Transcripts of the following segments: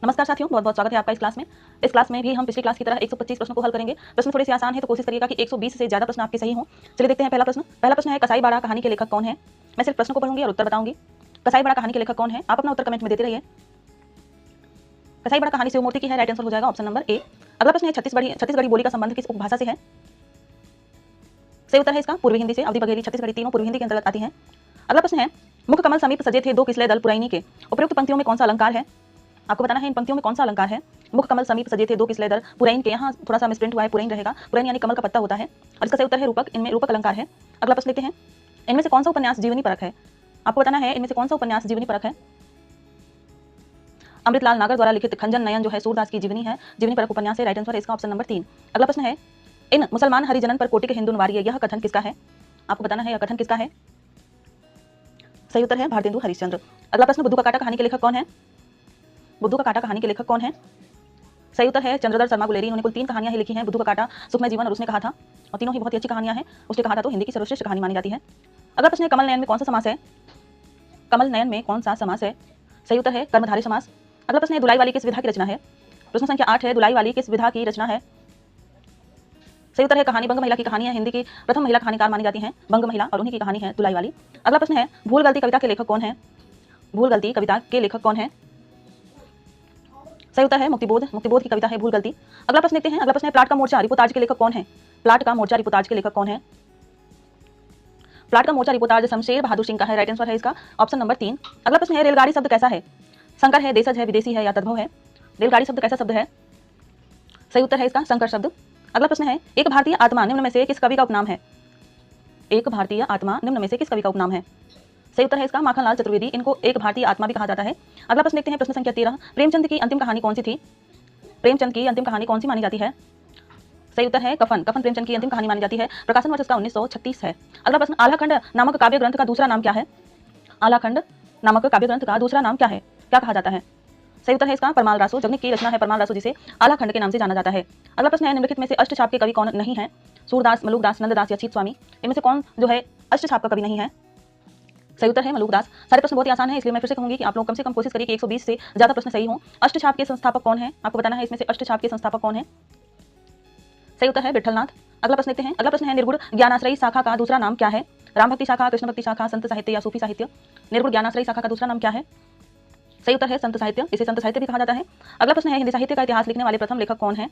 नमस्कार साथियों, बहुत बहुत स्वागत है आपका इस क्लास में। इस क्लास में भी हम पिछली क्लास की तरह 125 प्रश्नों को हल करेंगे। प्रश्न थोड़े से आसान है तो कोशिश करिएगा कि 120 से ज्यादा प्रश्न आपके सही हों। चलिए देखते हैं पहला प्रश्न है कसाई बाड़ा कहानी के लेखक कौन है। मैं सिर्फ प्रश्न को पढ़ूंगी और उत्तर बताऊंगी। कसाई बाड़ा कहानी के लेखक कौन है, आप अपना उत्तर कमेंट में देते रहिए। कसाई बाड़ा कहानी शिवमूर्ति की है, राइट आंसर हो जाएगा ऑप्शन नंबर ए। अगला प्रश्न है छत्तीसगढ़ी बोली का संबंध किस उपभाषा से है। सही उत्तर है इसका पूर्वी हिंदी से। अवधि बघेली छत्तीसगढ़ी तीनों पूर्वी हिंदी के अंतर्गत आती हैं। अगला प्रश्न है मुख कमल समीप सजे थे दो किसलय दल पुरैनी के, उपयुक्त पंक्तियों में कौन सा अलंकार है। आपको बताना है इन पंक्तियों में कौन सा अलंकार है। मुख कमल समीप सजे थे दो किसलय दल पुरैन के, यहाँ थोड़ा सा मिसप्रिंट हुआ है, पुरैन रहेगा। पुरैन यानी कमल का पत्ता होता है और इसका सही उत्तर है रूपक। इनमें रूपक अलंकार है। अगला प्रश्न लेते हैं इनमें से कौन सा उपन्यास जीवनी परक है। आपको बताना है इनमें से कौन सा उपन्यास जीवनी परक है। अमृतलाल नागर द्वारा लिखित खंजन नयन जो है सूरदास की जीवनी है, जीवनी परक उपन्यास है, राइट आंसर है इसका ऑप्शन नंबर 3। अगला प्रश्न है इन मुसलमान हरिजनन पर कोटि के हिंदू निवार्य, यह कथन किसका है। आपको बताना है यह कथन किसका है। सही उत्तर है भारतेंदु हरिश्चंद्र। अगला प्रश्न बुद्धू का कांटा कहानी के लेखक कौन है। बुद्धू का कांटा कहानी के लेखक कौन है। सही उत्तर है चंद्रधर शर्मा गुलेरी। इन्होंने कुल 3 कहानियां ही लिखी हैं, बुद्धू का कांटा, सुखमय जीवन और उसने कहा था, और तीनों ही बहुत ही अच्छी कहानियां हैं। उसने कहा था तो हिंदी की सर्वश्रेष्ठ कहानी मानी जाती है। अगला प्रश्न है कमल नयन में कौन सा समास है। कमल नयन में कौन सा समास है। सही उत्तर है कर्मधारय समास। अगला प्रश्न है दुलाई वाली किस विधा की रचना है। प्रश्न संख्या 8 है दुलाई वाली किस विधा की रचना है। सही उत्तर है कहानी। बंग महिला की कहानी है, हिंदी की प्रथम महिला कहानीकार मानी जाती हैं बंग महिला, और उन्हीं की कहानी है दुलाई वाली। अगला प्रश्न है भूल गलती कविता के लेखक कौन है। भूल गलती कविता के लेखक कौन है। सही उत्तर है मुक्तिबोध। मुक्तिबोध की कविता है भूल गलती। अगला प्रश्न देखते हैं। अगला प्रश्न है प्लाट का मोर्चा रिपोर्टाज के लेखक कौन है। प्लाट का मोर्चा रिपोर्टाज के लेखक कौन है। प्लाट का मोर्चा रिपोर्टाज शमशेर बहादुर सिंह का है, राइट आंसर है इसका ऑप्शन नंबर 3। अगला प्रश्न है रेलगाड़ी शब्द कैसा है। संकर है, देशज है, विदेशी है या तद्भव है। रेलगाड़ी शब्द कैसा शब्द है। सही उत्तर है इसका संकर शब्द। अगला प्रश्न है एक भारतीय आत्मा निम्न में से किस कवि का उपनाम है। एक भारतीय आत्मा निम्न में से किस कवि का उपनाम है। सही उत्तर है इसका माखनलाल चतुर्वेदी। इनको एक भारतीय आत्मा भी कहा जाता है। अगला प्रश्न देखते हैं प्रश्न संख्या 13 प्रेमचंद की अंतिम कहानी कौन सी थी। प्रेमचंद की अंतिम कहानी कौन सी मानी जाती है। सही उत्तर है कफन। कफन प्रेमचंद की अंतिम कहानी मानी जाती है। प्रकाशन वर्ष इसका 1936 है। अगला प्रश्न आल्हाखंड नामक काव्य ग्रंथ का दूसरा नाम क्या है। आल्हाखंड नामक काव्य ग्रंथ का दूसरा नाम क्या है, क्या कहा जाता है। सही उत्तर है इसका परमाल रासो। जगनिक की रचना है परमाल रासो, जिसे आल्हाखंड के नाम से जाना जाता है। अगला प्रश्न है निम्नलिखित में से अष्टछाप के कवि कौन नहीं है। सूरदास, मलुकदास, नंददास या अछीत स्वामी। इनमें से कौन जो है अष्टछाप का कवि नहीं है। सही उत्तर है मलुकदास। सारे प्रश्न बहुत ही आसान है, इसलिए मैं फिर से कहूंगी कि आप लोग कम से कम कोशिश करिए कि 120 से ज्यादा प्रश्न सही हों। अष्टछाप के संस्थापक कौन है, आपको बताना है इसमें से अष्टछाप के संस्थापक कौन है। सही उत्तर है विठलनाथ। अगला प्रश्न देखते हैं। अगला प्रश्न है निर्गुण ज्ञानाश्रयी शाखा का दूसरा नाम क्या है। राम भक्ति शाखा, कृष्ण भक्ति शाखा, संत साहित्य या सूफी साहित्य। निर्गुण ज्ञानाश्रयी शाखा का दूसरा नाम क्या है। सही उत्तर है संत साहित्य। इसे संत साहित्य भी कहा जाता है। अगला प्रश्न है हिंदी साहित्य का इतिहास लिखने वाले प्रथम लेखक कौन है।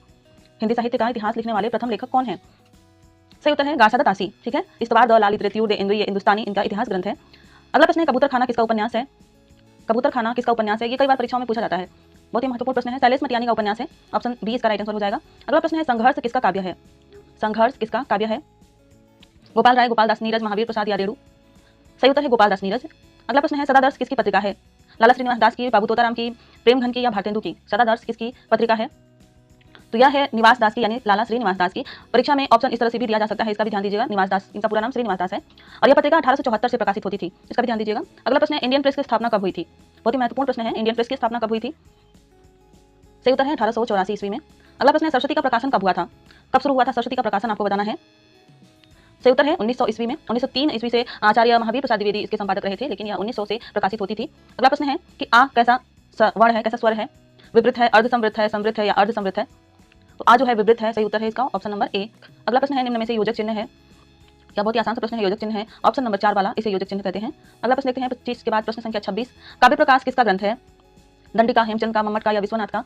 हिंदी साहित्य का इतिहास लिखने वाले प्रथम लेखक कौन है। सही उत्तर है गासादा तासी। ठीक है, इस्तवार द लालित रेत्यूर इंद्रिय हिंदुस्तानी इनका इतिहास ग्रंथ है। अगला प्रश्न है कबूतर खाना किसका उपन्यास है। कबूतर खाना किसका उपन्यास है, ये कई बार परीक्षाओं में पूछा जाता है, बहुत ही महत्वपूर्ण प्रश्न है। शैलेश मटियानी का उपन्यास है, ऑप्शन बी इसका राइट आंसर हो जाएगा। अगला प्रश्न है संघर्ष किसका काव्य है। संघर्ष किसका काव्य है। गोपाल राय, गोपाल दास नीरज, महावीर प्रसाद या रेणु। सही उत्तर है गोपाल दास नीरज। अगला प्रश्न है सदादर्श किसकी पत्रिका है। लाला श्रीनिवास दास की, बाबू तोताराम की, प्रेमघन की या भारतेंदु की। सदादर्श किसकी पत्रिका है, तो यह है निवास दास की, यानी लाला श्रीनिवास दास की। परीक्षा में ऑप्शन इस तरह से भी दिया जा सकता है, इसका भी ध्यान दीजिएगा। निवास दास, इनका पूरा नाम श्रीनिवास दास है और यह पत्रिका 1874 से प्रकाशित होती थी, इसका भी ध्यान दीजिएगा। अगला प्रश्न है इंडियन प्रेस की स्थापना कब हुई थी। बहुत ही महत्वपूर्ण प्रश्न है, इंडियन प्रेस की स्थापना कब हुई थी। सही उत्तर है 1884 ईस्वी में। अगला प्रश्न है सरस्वती का प्रकाशन कब हुआ था, कब शुरू हुआ था सरस्वती का प्रकाशन, आपको बताना है। सही उत्तर है 1900 ईस्वी में। 1903 ईस्वी से आचार्य महावीर प्रसाद द्विवेदी इसके संपादक रहे थे, लेकिन यह 1900 से प्रकाशित होती थी। अगला प्रश्न है कि आ कैसा वर्ण है, कैसा स्वर है। विवृत है, अर्धसंवृत है, समृद्ध है या अर्धसंवृत है। तो आ जो है विवृत है, सही उत्तर है इसका ऑप्शन नंबर ए। अगला प्रश्न है निम्न में से योजक चिन्ह है, क्या बहुत ही आसान सा प्रश्न है। योजक चिन्ह है ऑप्शन नंबर 4 वाला, इसे योजक चिन्ह कहते हैं। अगला प्रश्न देखते हैं 25 के बाद प्रश्न संख्या 26 काव्य प्रकाश किसका ग्रंथ है। दंडिका, हेमचंद का, मम्मट का या विश्वनाथ का।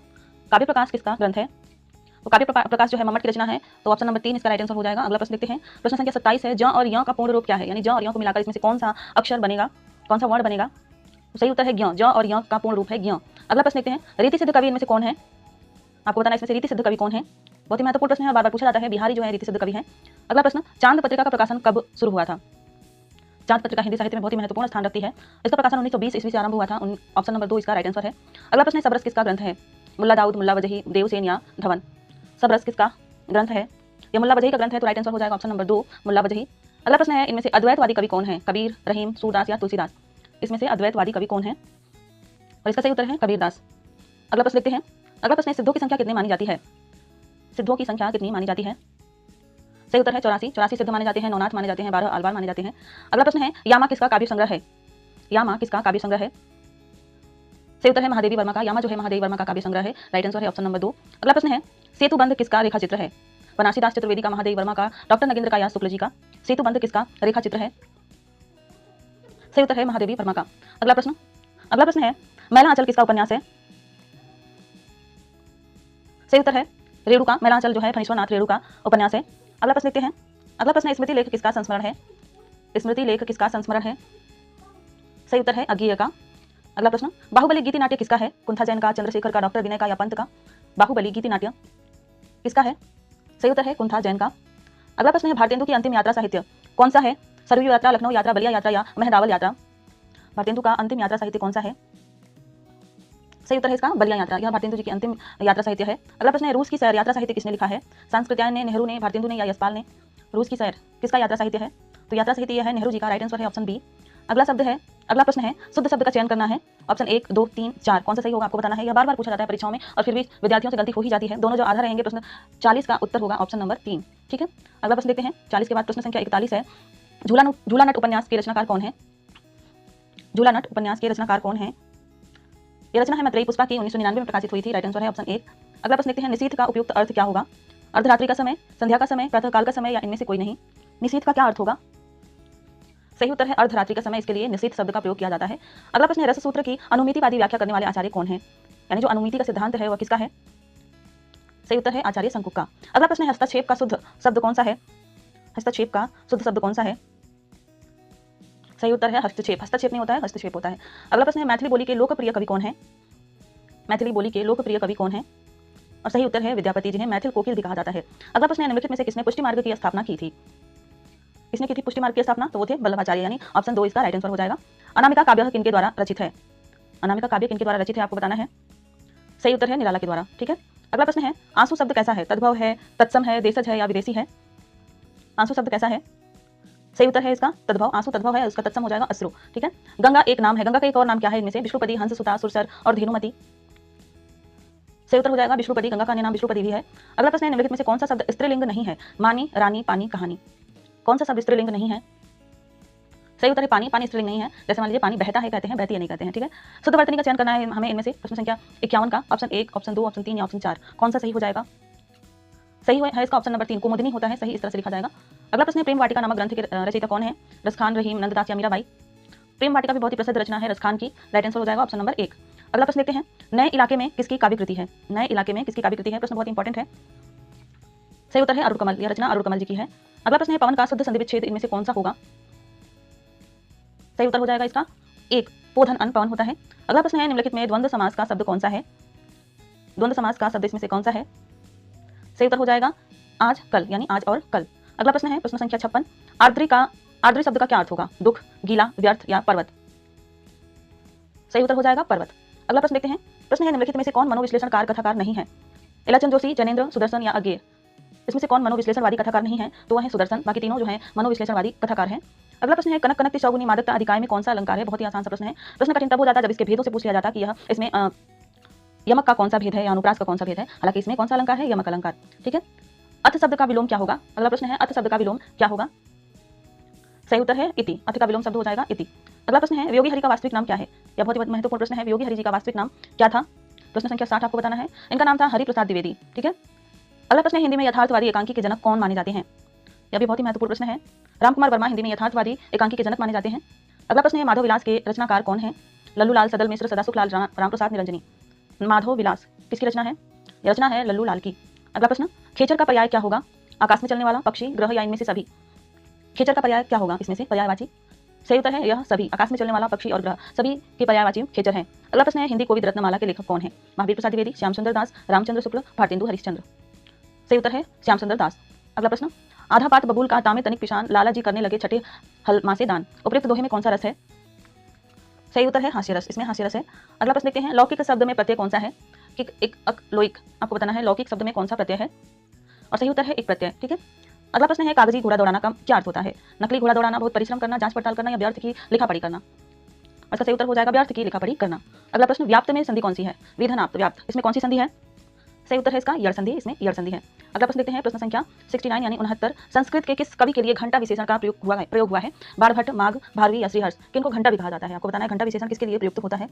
काव्य प्रकाश किसका ग्रंथ है, तो काव्य प्रकाश जो है मम्मट की रचना है, तो ऑप्शन नंबर 3 इसका राइट आंसर हो जाएगा। अगला प्रश्न देखते हैं प्रश्न संख्या 27 है ज और य का पूर्ण रूप क्या है, यानी ज और य को मिलाकर इसमें से कौन सा अक्षर बनेगा, कौन सा वर्ण बनेगा। तो सही उत्तर है ज्ञ। ज और य का पूर्ण रूप है ज्ञ। अगला प्रश्न देखते हैं रीति सिद्ध कवि इनमें से कौन है, आपको बताना है इसमें से रीति सिद्ध कवि कौन है। बहुत ही महत्वपूर्ण प्रश्न है और बार बार पूछा जाता है, बिहारी जो है रीति सिद्ध कवि है। अगला प्रश्न चांद पत्रिका का प्रकाशन कब शुरू हुआ था। चांद पत्रिका हिंदी साहित्य में बहुत ही महत्वपूर्ण स्थान रखती है। इसका प्रकाशन 1920 ईस्वी से आरंभ हुआ था, ऑप्शन नंबर 2 इसका राइट आंसर है। अगला प्रश्न है सबरस किसका ग्रंथ है। मुल्ला दाऊद, मुल्ला वजही, देवसेन या धवन। सबरस किसका ग्रंथ है, यह मुल्ला वजही का ग्रंथ है, तो राइट आंसर हो जाएगा ऑप्शन नंबर 2 मुल्ला वजही। अगला प्रश्न है इनमें से अद्वैतवादी कवि कौन है, कबीर, रहीम, सूरदास या तुलसीदास। इसमें से अद्वैतवादी कवि कौन है, और इसका सही उत्तर है कबीरदास। अगला प्रश्न देखते हैं। अगला प्रश्न है सिद्धों की संख्या कितनी मानी जाती है। सिद्धों की संख्या कितनी मानी जाती है। सही उत्तर है 84 सिद्ध माने जाते हैं, नौनाथ माने जाते हैं, 12 आलवार माने जाते हैं। अगला प्रश्न है यामा किसका काव्य संग्रह है। यामा किसका काव्य संग्रह है। सही उत्तर है महादेवी वर्मा का। यामा जो है महादेवी वर्मा का काव्य संग्रह है। राइट आंसर है ऑप्शन नंबर 2। अगला प्रश्न है सेतुबंध किसका रेखा चित्र है? बनारसीदास चतुर्वेदी का, महादेवी वर्मा का, डॉक्टर नगेंद्र का या शुक्ल जी का? सेतुबंध किसका रेखा चित्र है? सही उत्तर है महादेवी वर्मा का। अगला प्रश्न है मैला आंचल किसका उपन्यास है? सही उत्तर है रेणुका। मैला आंचल जो है फणीश्वरनाथ रेणु का उपन्यास है। अगला प्रश्न देखते हैं। अगला प्रश्न है स्मृति लेख किसका संस्मरण है? स्मृति लेख किसका संस्मरण है? सही उत्तर है अज्ञेय का। अगला प्रश्न बाहुबली गीति नाट्य किसका है? कुंथा जैन का, चंद्रशेखर का, डॉक्टर विनय का या पंत का? बाहुबली गीति नाट्य किसका है? सही उत्तर है कुंथा जैन का। अगला प्रश्न है भारतेंदु की अंतिम यात्रा साहित्य कौन सा है? सरयू यात्रा, लखनऊ यात्रा, बलिया यात्रा या मेहदावल यात्रा? भारतेंदु का अंतिम यात्रा साहित्य कौन सा है? सही उत्तर है इसका बलिया यात्रा। यह भारतेंदु जी की अंतिम यात्रा साहित्य है। अगला प्रश्न है रूस की सैर यात्रा साहित्य किसने लिखा है? सांस्कृत्यायन ने, नेहरू ने, भारतेंदु ने या यशपाल ने? रूस की सैर किसका यात्रा साहित्य है? तो यात्रा साहित्य यह है नेहरू जी का। राइट आंसर है ऑप्शन बी। अगला प्रश्न है शुद्ध शब्द का चयन करना है। ऑप्शन 1, 2, 3, 4 कौन सा सही होगा आपको बताना है। यह बार बार पूछा जाता है परीक्षाओं में और फिर भी विद्यार्थियों से गलती हो ही जाती है। दोनों जो आधा रहेंगे प्रश्न 40 का उत्तर होगा ऑप्शन नंबर 3। ठीक है, अगला प्रश्न देखते हैं। 40 के बाद प्रश्न संख्या 41 है। झूला नट उपन्यास के रचनाकार कौन है? झूला नट उपन्यास के रचनाकार कौन है? यह रचना है मैत्रेयी पुष्पा की, 1999 में प्रकाशित हुई थी। राइट आंसर है ऑप्शन 1। अगला प्रश्न देखते हैं निशीथ का उपयुक्त अर्थ क्या होगा? अर्धरात्रि का समय, संध्या का समय, प्रातःकाल का समय या इनमें से कोई नहीं? निशीथ का क्या अर्थ होगा? सही उत्तर है अर्धरात्रि का समय। इसके लिए निशीथ शब्द का प्रयोग किया जाता है। अगला प्रश्न है रस सूत्र की अनुमितिवादी व्याख्या करने वाले आचार्य कौन है? यानी जो अनुमिति का सिद्धांत है वह किसका है? सही उत्तर है आचार्य शंकुक का। अगला प्रश्न है हस्तक्षेप का शुद्ध शब्द कौन सा है? हस्तक्षेप का शुद्ध शब्द कौन सा है? सही उत्तर है हस्तक्षेप। हस्तक्षेप नहीं होता है, हस्तक्षेप होता है। अगला प्रश्न है मैथिली बोली के लोकप्रिय कवि कौन है? मैथिली बोली के लोकप्रिय कवि कौन है? और सही उत्तर है विद्यापति, जिन्हें मैथिल कोकिल भी कहा जाता है। अगला प्रश्न है निम्नलिखित में से किसने पुष्टि मार्ग की स्थापना की थी? किसने की थी पुष्टि मार्ग की स्थापना? तो वो थे वल्लभाचार्य, यानी ऑप्शन 2 इसका राइट आंसर हो जाएगा। अनामिका काव्य किनके द्वारा रचित है? अनामिका काव्य किनके द्वारा रचित है आपको बताना है। सही उत्तर है निराला के द्वारा। ठीक है, अगला प्रश्न है आंसू शब्द कैसा है? तद्भव है, तत्सम है, देशज है या विदेशी है? आंसू शब्द कैसा है? सही उत्तर है इसका तद्भव। आंसू तद्भव है, उसका तत्सम हो जाएगा अश्रु। ठीक है, गंगा एक नाम है, गंगा का एक और नाम क्या है इनमें से? विष्णुपदी, हंस, सुता, सुरसर और धेनुमती? सही उत्तर हो जाएगा विष्णुपदी। गंगा का अन्य नाम विष्णुपदी भी है। अगला प्रश्न है निम्नलिखित में से कौन सा शब्द स्त्रीलिंग नहीं है? मानी, रानी, पानी, कहानी? कौन सा शब्द स्त्रीलिंग नहीं है? सही उत्तर है पानी। पानी स्त्रीलिंग नहीं है। जैसे मान लीजिए पानी बहता है कहते हैं, बहती है नहीं कहते हैं। ठीक है, शुद्ध वर्तनी का चयन करना है हमें। इनमें से प्रश्न संख्या 51 का ऑप्शन 1, ऑप्शन 2, ऑप्शन 3 या ऑप्शन 4 कौन सा सही हो जाएगा? सही है इसका ऑप्शन नंबर 3, कुमुदनी होता है। सही इस तरह से लिखा जाएगा। अगला प्रश्न है प्रेम वाटिका नामक ग्रंथ के रचयिता कौन है? रसखान, रहीम, नंददास या मीराबाई? प्रेम वाटिका भी बहुत ही प्रसिद्ध रचना है रसखान की। राइट आंसर हो जाएगा ऑप्शन नंबर 1। अगला प्रश्न देखते हैं नए इलाके में किसकी काव्य कृति है? नए इलाके में किसकी काव्य कृति है? प्रश्न बहुत इंपॉर्टेंट है। सही उत्तर है अरुण कमल। यह रचना अरुण कमल जी की है। अगला प्रश्न है पवन का शुद्ध संधि विच्छेद इनमें से कौन सा होगा? सही उत्तर हो जाएगा इसका 1, पोधन अन पवन होता है। अगला प्रश्न है निम्नलिखित में द्वंद्व समास का शब्द कौन सा है? द्वंद्व समास का शब्द इसमें से कौन सा है? सही उत्तर हो जाएगा आज कल, यानी आज और कल। अगला प्रश्न है प्रश्न संख्या 56, आर्द्री शब्द का क्या अर्थ होगा? दुख, गीला, व्यर्थ या पर्वत? सही उत्तर हो जाएगा पर्वत। अगला प्रश्न देखते हैं। प्रश्न है निम्नलिखित में से कौन मनोविश्लेषणकार कथाकार नहीं है? इलाचंद जोशी, जैनेन्द्र, सुदर्शन या अज्ञेय? इसमें से कौन मनोविश्लेषणवादी कथाकार नहीं है? तो वह है सुदर्शन। बाकी तीनों जो है मनोविश्लेषणवादी कथाकार हैं। अगला प्रश्न है कनक कनकति चौगुनी मादकता अधिकाय में कौन सा अलंकार है? बहुत ही आसान सा प्रश्न है। प्रश्न कठिन तब हो जाता है जब इसके भेदों से पूछ लिया जाता कि यह इसमें यमक का कौन सा भेद है या अनुप्रास का कौन सा भेद है। हालांकि इसमें कौन सा अलंकार है? यमक अलंकार। ठीक है, अथ शब्द का विलोम क्या होगा? अगला प्रश्न है अथ शब्द का विलोम क्या होगा? सही उत्तर है इति। अथ का विलोम शब्द हो जाएगा इति। अगला प्रश्न है वियोगी हरि का वास्तविक नाम क्या है? यह बहुत ही महत्वपूर्ण प्रश्न है। वियोगी हरि जी का वास्तविक नाम क्या था? प्रश्न संख्या 60 आपको बताना है। इनका नाम था हरि प्रसाद द्विवेदी। ठीक है, अगला प्रश्न है हिंदी में यथार्थवादी एकांकी के जनक कौन माने जाते हैं? यह भी बहुत ही महत्वपूर्ण प्रश्न है। रामकुमार वर्मा हिंदी में यथार्थवादी एकांकी के जनक माने जाते हैं। अगला प्रश्न है माधव विलास के रचनाकार कौन है? लल्लूलाल, सदल मिश्र, सदासुखलाल, रामप्रसाद निरंजनी? माधव विलास किसकी रचना है? यह रचना है लल्लूलाल की। अगला प्रश्न खेचर का पर्याय क्या होगा? आकाश में चलने वाला, पक्षी, ग्रह या इनमें से सभी? खेचर का पर्याय क्या होगा इसमें से? पर्यायवाची। सही उत्तर है यह सभी। आकाश में चलने वाला, पक्षी और ग्रह सभी के पर्यायवाची खेचर है। अगला प्रश्न है हिंदी कोविद रत्नमाला के लेखक कौन है? महावीर प्रसाद द्विवेदी, श्याम सुंदर दास, रामचंद्र शुक्ल, भारतेंदु हरिश्चंद्र? सही उत्तर है श्याम सुंदर दास। अगला प्रश्न आधा पात बबूल का तामे तनिक पिशान लाला जी करने लगे छठे हलमा से दान, उपयुक्त दोहे में कौन सा रस है? सही उत्तर है हास्य रस। इसमें हास्य रस है। अगला प्रश्न देखते हैं लौकिक शब्द में प्रत्यय कौन सा है? किक, एक, अक, लोइक। आपको बताना है लौकिक शब्द में कौन सा प्रत्यय है और सही उत्तर है एक प्रत्यय। ठीक है, अगला प्रश्न है कागजी घोड़ा दौड़ाना का क्या अर्थ होता है? नकली घोड़ा दौड़ाना, बहुत परिश्रम करना, जांच पड़ताल करना या व्यर्थ की लिखापढ़ी करना? इसका सही उत्तर हो जाएगा व्यर्थ की लिखापढ़ी करना। अगला प्रश्न व्याप्त में संधि कौन सी है? विधनाप्त, व्याप्त। इसमें कौन सी संधि है? सही उत्तर है इसका यड़ संधि। इसमें यड़ संधि है। अगला प्रश्न देखते हैं प्रश्न संख्या 69 यानी 69, संस्कृत के किस कवि के लिए घंटा विशेषण का प्रयोग हुआ है? बाणभट्ट, माघ, भारवी या श्रीहर्ष? किनको घंटा भी कहा जाता है? आपको बताना है घंटा विशेषण किसके लिए प्रयुक्त होता है?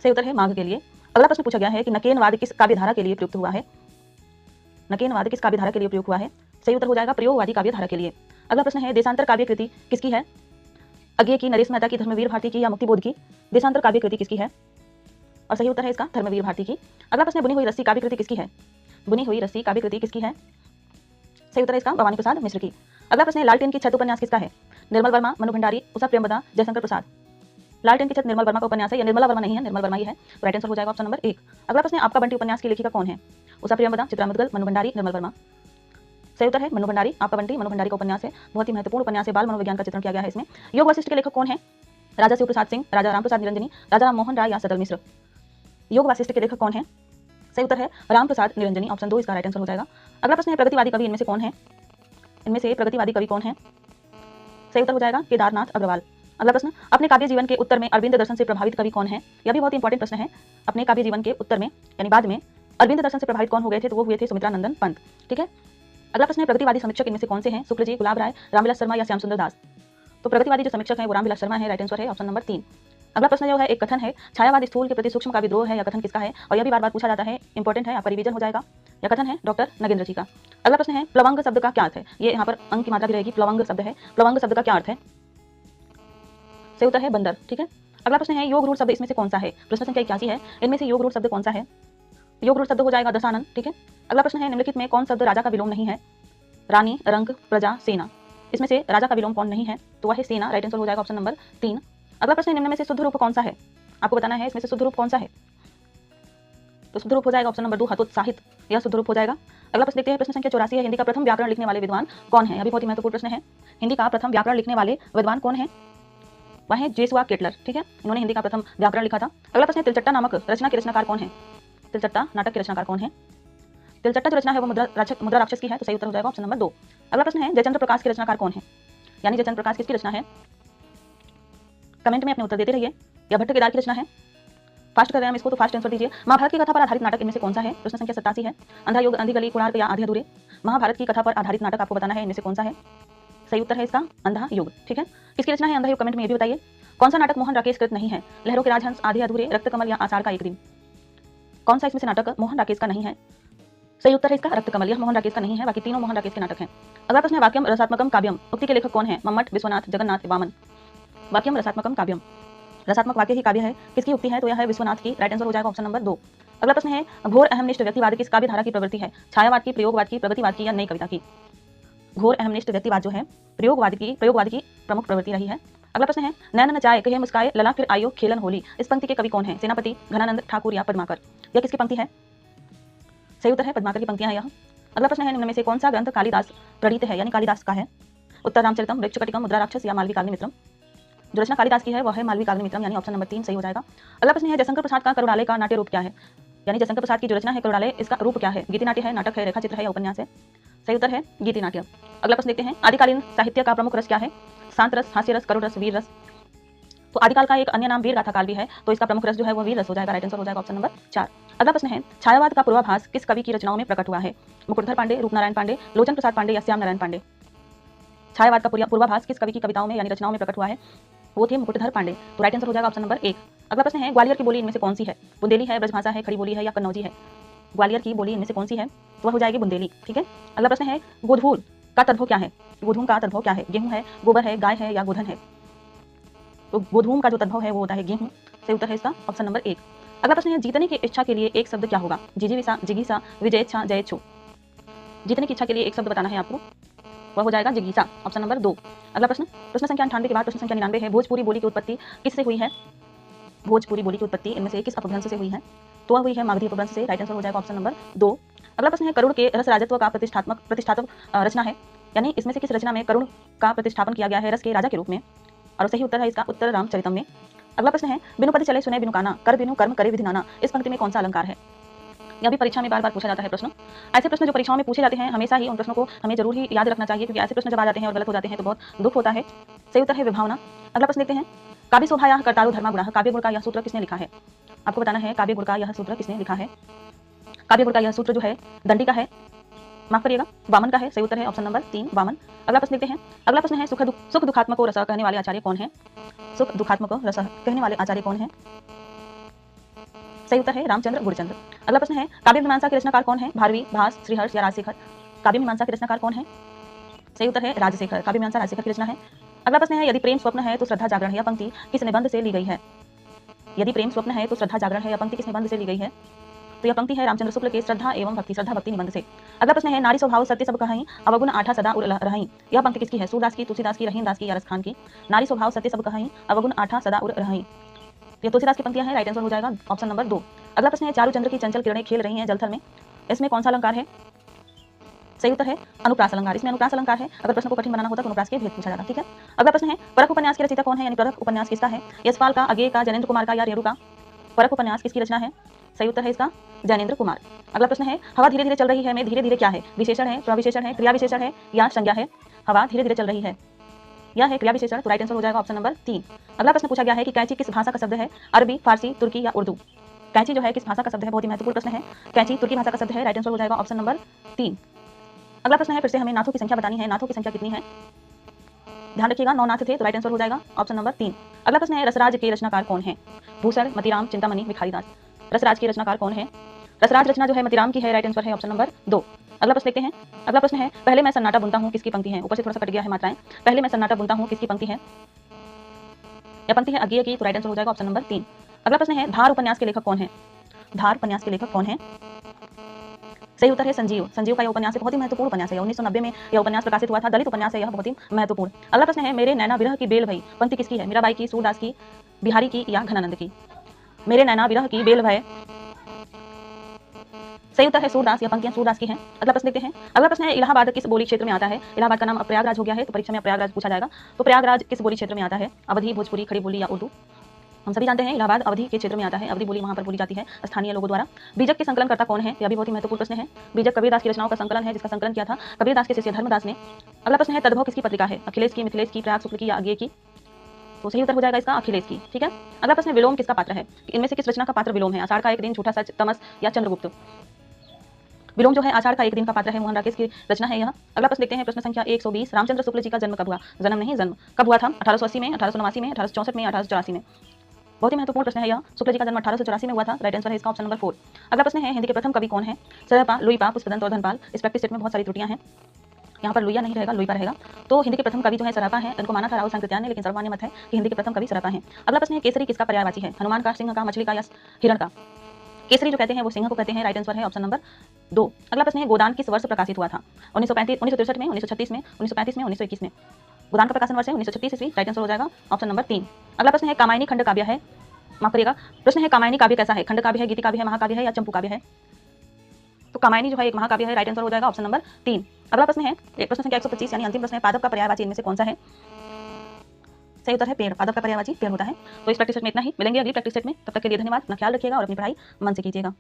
सही उत्तर है माघ के लिए। अगला प्रश्न पूछा गया है कि नकेनवाद किस काव्यधारा के लिए प्रयुक्त हुआ है? नकेनवाद किस काव्यधारा के लिए प्रयुक्त हुआ है? सही उत्तर हो जाएगा प्रयोगवादी काव्यधारा के लिए। अगला प्रश्न है देशांतर काव्य कृति किसकी है? अज्ञेय की, नरेश मेहता की, धर्मवीर भारती की या मुक्तिबोध की? देशांतर काव्य कृति किसकी है? और सही उत्तर है इसका धर्मवीर भारती की। अगला प्रश्न है बुनी हुई रस्सी काव्य कृति किसकी है? बुनी हुई रस्सी काव्य कृति किसकी है? सही उत्तर है इसका भवानी प्रसाद मिश्र की। अगला प्रश्न है लालटेन की छत उपन्यास किसका है? निर्मल वर्मा, मनु भंडारी, उषा प्रेमवदा, जयशंकर प्रसाद। लालटेन की छत निर्मल वर्मा का उपन्यास है या निर्मला वर्मा नहीं है, निर्मल वर्मा ही है। तो राइट आंसर हो जाएगा ऑप्शन नंबर 1। अगला प्रश्न है आपका बंटी उपन्यास की लेखिका कौन है? उषा प्रेमवदा, चित्रा मुदगल, मनु भंडारी, निर्मल वर्मा। सही उत्तर है मनु भंडारी। आपका बंटी मनु भंडारी का उपन्यास है, बहुत ही महत्वपूर्ण उपन्यास है, बाल मनोविज्ञान का चित्रण किया गया है इसमें। योग वशिष्ठ के लेखक कौन है? राजा शिव प्रसाद सिंह, राजा राम प्रसाद निरंजनी, राजा राम मोहन राय या सदल मिश्र। योग वशिष्ठ के लेखक कौन है? सही उत्तर है राम प्रसाद निरंजनी, ऑप्शन 2 इसका राइट आंसर हो जाएगा। अगला प्रश्न है प्रगतिवादी कवि इनमें से कौन है? इनमें से प्रगतिवादी कवि कौन है? सही उत्तर हो जाएगा केदारनाथ अग्रवाल। अगला प्रश्न अपने काव्य जीवन के उत्तर में अरविंद दर्शन से प्रभावित कवि कौन है? यह भी बहुत इंपॉर्टेंट प्रश्न है। अपने काव्य जीवन के उत्तर में यानी बाद में अरविंद दर्शन से प्रभावित कौन हो गए थे? तो वो हुए थे सुमित्रानंदन पंत। ठीक है। अगला प्रश्न है प्रगतिवादी समीक्षक इनमें से कौन से हैं? शुक्ल जी, गुलाब राय, रामविलास शर्मा या श्याम सुंदर दास। तो प्रगतिवादी जो समीक्षक हैं वो रामविलास शर्मा है, राइट आंसर है ऑप्शन नंबर 3। अगला प्रश्न जो है एक कथन है छायावाद स्थूल के प्रति सूक्ष्म का विद्रोह है, या कथन किसका है? और यह भी बार बार पूछा जाता है, इंपॉर्टेंट है, आपका रिवीजन हो जाएगा। यह कथन है डॉक्टर नगेंद्र जी का। अगला प्रश्न है प्लवंग शब्द का क्या अर्थ है? ये यहाँ पर अंक की मात्रा भी रहेगी, प्लवंग शब्द है, प्लवंग शब्द का क्या अर्थ है? सही उत्तर है बंदर। ठीक है। अगला प्रश्न है योग रूढ़ शब्द इसमें से कौन सा है? प्रश्न संख्या 81 है, इनमें से योग रूढ़ शब्द कौन सा है? योग रूढ़ शब्द हो जाएगा दशानन। ठीक है। अगला प्रश्न है निम्नलिखित में कौन शब्द राजा का विलोम नहीं है? रानी, रंग, प्रजा, सेना। इसमें से राजा का विलोम कौन नहीं है? तो वह है सेना, राइट आंसर हो जाएगा ऑप्शन नंबर 3। अगला प्रश्न निम्न में से शुद्ध रूप कौन सा है? आपको बताना है इसमें से शुद्ध रूप कौन सा है। तो शुद्ध रूप हो जाएगा ऑप्शन नंबर 2 हतोत्साहित, यह शुद्ध रूप हो जाएगा। अगला प्रश्न देखते हैं, प्रश्न संख्या 84 है, हिंदी का प्रथम व्याकरण लिखने वाले विद्वान कौन है? अभी बहुत ही महत्वपूर्ण प्रश्न है। हिंदी का प्रथम व्याकरण लिखने वाले विद्वान कौन है? वह है जेसुआ केटलर। ठीक है, इन्होंने हिंदी का प्रथम व्याकरण लिखा था। अगला प्रश्न है तिलचट्टा नामक रचना के रचनाकार कौन है? तिलचट्टा नाटक के रचनाकार कौन है? तिलचट्टा जो रचना है वो मुद्रा राक्षस की है, तो सही उत्तर हो जाएगा ऑप्शन नंबर 2। अगला प्रश्न है जयचंद्र प्रकाश के रचनाकार कौन है? यानी जयचंद्र प्रकाश किसकी रचना है? कमेंट में अपने उत्तर देते रहिए। या भट्ट केदार की रचना है? फास्ट कर रहे हैं हम इसको, तो फास्ट आंसर दीजिए। महाभारत की कथा पर आधारित नाटक इनमें से कौन सा है? प्रश्न संख्या 87 है, अंधा युग, अंधी गली, कोणार्क या आधे अधूरे। महाभारत की कथा पर आधारित नाटक आपको बताना है इनमें से कौन सा है। सही उत्तर है इसका अंधा युग। ठीक है, किसकी रचना है अंधा युग? कमेंट में ये भी बताइए। कौन सा नाटक मोहन राकेश कृत नहीं है? लहरों के राजहंस, आधे अधूरे, रक्त कमल या आषाढ़ का एक दिन। कौन सा इसमें से नाटक मोहन राकेश का नहीं है? सही उत्तर है इसका रक्त कमल, यह मोहन राकेश का नहीं है, बाकी तीनों मोहन राकेश के नाटक हैं। अगला प्रश्न है वाक्यम रसात्मकम काव्यम उक्ति के लेखक कौन है? मम्मट, विश्वनाथ, जगन्नाथ, वामन। वाक्यम रसात्मकम काव्यम, रसात्मक वाक्य ही काव्य है, किसकी उक्ति है? तो यह है विश्वनाथ की, राइट आंसर हो जाएगा ऑप्शन नंबर 2। अगला प्रश्न है घोर अहमनिष्ठ व्यक्तिवाद किस काव्यधारा की प्रवृत्ति है? छायावाद की, प्रयोगवाद की, प्रगतिवाद की या नई कविता की? घोर अहमनिष्ठ व्यक्तिवाद जो है प्रयोगवाद की प्रमुख प्रवृत्ति रही है। अगला प्रश्न है नैन नचाए कहे मुस्काए लला फिर आयो खेलन होली, इस पंक्ति के कवि कौन है? सेनापति, घनानंद, ठाकुर या पद्माकर। यह किसकी पंक्ति है? सही उत्तर है पद्माकर की पंक्तियां हैं यह। अगला प्रश्न है निम्न में से कौन सा ग्रंथ कालिदास प्रणीत है, यानी कालिदास का है? उत्तर रामचरितम, वृक्षकटिकम, मुद्रा राक्षस या मालवी काग्नि मित्रम। जो रचना कालिदास की है वह है मालवी काग्नि मित्रम, यानी ऑप्शन नंबर 3 सही हो जाएगा। अगला प्रश्न है जयशंकर प्रसाद का करुणालय का नाट्य रूप क्या है? यानी जयशंकर प्रसाद की जो रचना है करुणालय, इसका रूप क्या है? गीति नाट्य है, नाटक है, रेखा चित्र है या उपन्यास है? सही उत्तर है गीति नाट्य। अगला प्रश्न देखते हैं आदिकालीन साहित्य का प्रमुख रस क्या है? शांत रस, हास्य रस, करुण रस, वीर रस। तो आदिकाल का एक अन्य नाम वीर गाथा काल भी है, तो इसका प्रमुख रस जो है वो वीर रस हो जाएगा, राइट आंसर हो जाएगा ऑप्शन नंबर 4। अगला प्रश्न है छायावाद का पूर्वाभास किस कवि की रचनाओं में प्रकट हुआ है? मुकुटधर पांडे, रूपनारायण पांडे, लोचन प्रसाद पांडे या श्याम नारायण पांडे। छायावाद का पूर्वाभास किस कवि की कविताओं में यानी रचनाओं में प्रकट हुआ है? वो थे मुकुटधर पांडे, तो राइट आंसर हो जाएगा ऑप्शन नंबर 1। अगला प्रश्न है ग्वालियर की बोली इनमें से कौन सी है? बुंदेली है, ब्रजभाषा है, खड़ी बोली है या कन्नौजी है? ग्वालियर की बोली इनमें से कौन सी है? तो वह हो जाएगी बुंदेली। ठीक है। अगला प्रश्न है गोधूल का तद्भव क्या है? गोधूम का तद्भव क्या है? गेहूं है, गोबर है, गाय है या गोधन है? तो गोधूम का जो तद्भव है वो होता है गेहूं। सही उत्तर है इसका ऑप्शन नंबर 1। अगला प्रश्न है जीतने की इच्छा के लिए एक शब्द क्या होगा? जिजीविषा, जिगीषा, विजयेच्छा, जयेच्छु। जीतने की इच्छा के लिए एक शब्द बताना है आपको, वह हो जाएगा जिगीषा, ऑप्शन नंबर 2। अगला प्रश्न प्रश्न संख्या 98 के बाद प्रश्न संख्या 99 है भोजपुरी बोली की उत्पत्ति किससे हुई है? भोजपुरी बोली की उत्पत्ति इनमें से किस अपभ्रंश से हुई है? तो वह हुई है मागधी अपभ्रंश से, राइट आंसर हो जाएगा ऑप्शन नंबर 2। अगला प्रश्न है करुण के रस राजत्व का प्रतिष्ठात्मक रचना है, यानी इसमें से किस रचना में करुण का प्रतिष्ठापन किया गया है रस के राजा के रूप में? और सही उत्तर है इसका उत्तर रामचरितम में। अगला प्रश्न है बिनु पद चले सुने बिनु काना, कर बिनु कर्म करे विधि नाना, इस पंक्ति में कौन सा अलंकार है? यह भी परीक्षा में बार बार पूछा जाता है प्रश्न। ऐसे प्रश्न जो परीक्षाओं में पूछे जाते हैं हमेशा ही उन प्रश्नों को हमें जरूर ही याद रखना चाहिए, क्योंकि ऐसे प्रश्न जब आ जाते हैं और गलत हो जाते हैं तो बहुत दुख होता है। सही उत्तर है विभावना। अगला प्रश्न देखते हैं काव्य शोभा या कर्तारो धर्मा गुणः, काव्य गुण का यह सूत्र किसने लिखा है? आपको बताना है काव्य गुण का यह सूत्र किसने लिखा है। काव्य गुण का यह सूत्र जो है दंडी का है, माफ करिएगा वामन का है। सही उत्तर है ऑप्शन नंबर 3 वामन। अगला प्रश्न देखते हैं। अगला प्रश्न है सुख दुखात्मको रस कहने वाले आचार्य कौन है? सुख दुखात्मको रस कहने वाले आचार्य कौन है? सही उत्तर है रामचंद्र गुरचंद्र। अगला प्रश्न है काव्य मीमांसा के रचनाकार कौन है? भारवी, भास, श्रीहर्ष या राजशेखर? काव्य मीमांसा के रचनाकार कौन है? सही उत्तर है राजशेखर। काव्य मीमांसा राजशेखर की रचना है। अगला प्रश्न है यदि प्रेम स्वप्न है तो श्रद्धा जागरण है या पंक्ति किस निबंध से ली गई है? यदि प्रेम स्वप्न है तो श्रद्धा जागरण है या पंक्ति किस निबंध से ली गई है? तो यह पंक्ति है रामचंद्र शुक्ल के श्रद्धा एवं भक्ति, श्रद्धा भक्ति निबंध से। अगला प्रश्न है नारी स्वभाव सत्य सब कहाई अवगुण आठा सदा उर रहाई। यह पंक्ति किसकी है? सूरदास की, तुलसीदास की, रहीमदास की या रसखान की? नारी स्वभाव सत्य सब कहाई अवगुण आठा सदा उर रहाई, ये तुलसीदास की पंक्तियां हैं। राइट आंसर हो जाएगा ऑप्शन नंबर 2। अगला प्रश्न है चारु चंद्र की चंचल किरणें खेल रही हैं जलथल में, इसमें कौन सा अलंकार है? सही उत्तर है अनुप्रास अलंकार। इसमें अनुप्रास अलंकार है। अगर प्रश्न को कठिन बनाना होता तो अनुप्रास के भेद पूछा जाता। ठीक है, अगला प्रश्न है परख उपन्यास के रचयिता कौन है? यानी परख उपन्यास किसका है? यशपाल का, अगेय का, जैनेन्द्र कुमार का या रेणु का? परख उपन्यास किसकी रचना है? सही उत्तर है इसका जैनेन्द्र कुमार। अगला प्रश्न है हवा धीरे धीरे चल रही है में धीरे धीरे क्या है? विशेषण है, प्रविशेषण है, क्रिया विशेषण है या संज्ञा है? हवा धीरे धीरे चल रही है यह है क्रिया विशेषण, तो राइट आंसर हो जाएगा ऑप्शन नंबर 3। अगला प्रश्न पूछा गया है कि कैंची किस भाषा का शब्द है? अरबी, फारसी, तुर्की या उर्दू? कैंची जो है किस भाषा का शब्द है? बहुत ही महत्वपूर्ण प्रश्न है। कैंची तुर्की भाषा का शब्द है। राइट आंसर हो जाएगा ऑप्शन नंबर 3। अगला प्रश्न है फिर से हमें नाथों की संख्या बतानी है। नाथों की संख्या कितनी है? ध्यान रखिएगा 9 नाथ थे, तो राइट आंसर हो जाएगा ऑप्शन नंबर 3। अगला प्रश्न है रसराज के रचनाकार कौन है? भूषण, मतीराम, चिंतामणि, भिखारीदास? रसराज के रचनाकार कौन है? रसराज रचना जो है मतीराम की है। राइट आंसर है ऑप्शन नंबर 2। अगला प्रश्न देखते हैं। अगला प्रश्न है पहले मैं सन्नाटा बुनता हूँ किसकी पंक्ति है? ऊपर से थोड़ा सा कट गया है मात्राएं। पहले मैं सन्नाटा बुनता हूँ किसकी पंक्ति है? यह पंक्ति है अगेय की, तो राइट आंसर हो जाएगा ऑप्शन नंबर 3। अगला प्रश्न है धार उपन्यास के लेखक कौन है? धार उपन्यास के लेखक कौन है? सही उत्तर है संजीव। संजीव का यह उपन्यास बहुत ही महत्वपूर्ण उपन्यास है। 1990 में यह उपन्यास प्रकाशित हुआ था। दलित उपन्यास है यह, बहुत ही महत्वपूर्ण। अगला प्रश्न है मेरे नैना विरह की बेल भई पंक्ति किसकी है? मीराबाई की, सूरदास की, बिहारी की या घनानंद की? मेरे नैना विरह की बेल भय, सही उत्तर है सूरदास। यह पंक्तियां सूरदास की हैं। अगला प्रश्न देखते हैं। अगला प्रश्न है इलाहाबाद किस बोली क्षेत्र में आता है? इलाहाबाद का नाम प्रयागराज हो गया है, तो परीक्षा में प्रयागराज पूछा जाएगा। तो प्रयागराज किस बोली क्षेत्र में आता है? अवधी, भोजपुरी, खड़ी बोली या उर्दू? हम सभी जानते हैं इलाहाबाद अवधी के क्षेत्र में आता है। अवधी बोली वहां पर बोली जाती है स्थानीय लोगों द्वारा। बीजक के संकलन करता कौन है? यह भी बहुत ही महत्वपूर्ण प्रश्न है। बीजक कबीरदास की रचनाओं का संकलन है, जिसका संकलन किया था कबीरदास के शिष्य धर्मदास ने। अगला प्रश्न है तद्भव किसकी पत्रिका है? अखिलेश की, मिथिलेश की, प्रयाग शुक्ल की या अगेय की? तो सही उत्तर हो जाएगा इसका अखिलेश की। ठीक है, अगला प्रश्न विलोम किसका पात्र है? इनमें से किस रचना का पात्र विलोम है? आषाढ़ का एक दिन, झूठा सच, तमस या चंद्रगुप्त? विलोम जो है आषाढ़ का एक दिन का पात्र है। मोहन राकेश की रचना है यह। अगला प्रश्न देखते हैं। प्रश्न संख्या 120 रामचंद्र शुक्ल जी का जन्म कब हुआ? जन्म नहीं, जन्म कब हुआ था? 1880 में, 1889 में, 1864 में, 1884 में? बहुत ही महत्वपूर्ण प्रश्न है यह। शुक्ल जी का जन्म 1884 में हुआ था। राइट आंसर है इसका ऑप्शन नंबर 4। अगला प्रश्न है हिंदी के प्रथम कवि कौन है? सरहपा, लुईपा, पुष्पदंत और धनपाल? इस प्रैक्टिस सेट में बहुत सारी त्रुटियां हैं। यहाँ पर लुईया नहीं रहेगा, लुईपा रहेगा। तो हिंदी के प्रथम कवि जो है सरहपा है। इनको माना था राहुल सांकृत्यायन ने, लेकिन सर्वमान्य मत है कि हिंदी के प्रथम कवि सरहपा है। अगला प्रश्न है केसरी किसका पर्यायवाची है? हनुमान का, सिंह का, मछली का या हिरण का? केसरी जो कहते हैं वो सिंह को कहते हैं। राइट आंसर है ऑप्शन नंबर 2। अगला प्रश्न है गोदान किस वर्ष प्रकाशित हुआ था? 1935, 1963 में, 1936 में, 1935 में, 1921 में? गोदान का प्रकाशन वर्ष है 1936 ईस्वी। राइट आंसर हो जाएगा ऑप्शन नंबर 3। अगला प्रश्न है कामायनी खंड काव्य है, माफ करिएगा, प्रश्न है कामायनी काव्य कैसा है? खंड काव्य है, गीति काव्य है, महाकाव्य है या चंपू काव्य है? तो कामायनी जो है एक महाकाव्य है। राइट आंसर हो जाएगा ऑप्शन नंबर 3। अगला प्रश्न है प्रश्न संख्या 125 यानी अंतिम प्रश्न है पादप का पर्यायवाची इनमें से कौन सा है? सही उत्तर है पेड़। पादप का पर्यायवाची पेड़ होता है। तो इस प्रैक्टिस सेट में इतना ही। मिलेंगे अगली प्रैक्टिस सेट में, तब तक के लिए धन्यवाद। अपना ख्याल रखिएगा और अपनी पढ़ाई मन से कीजिएगा।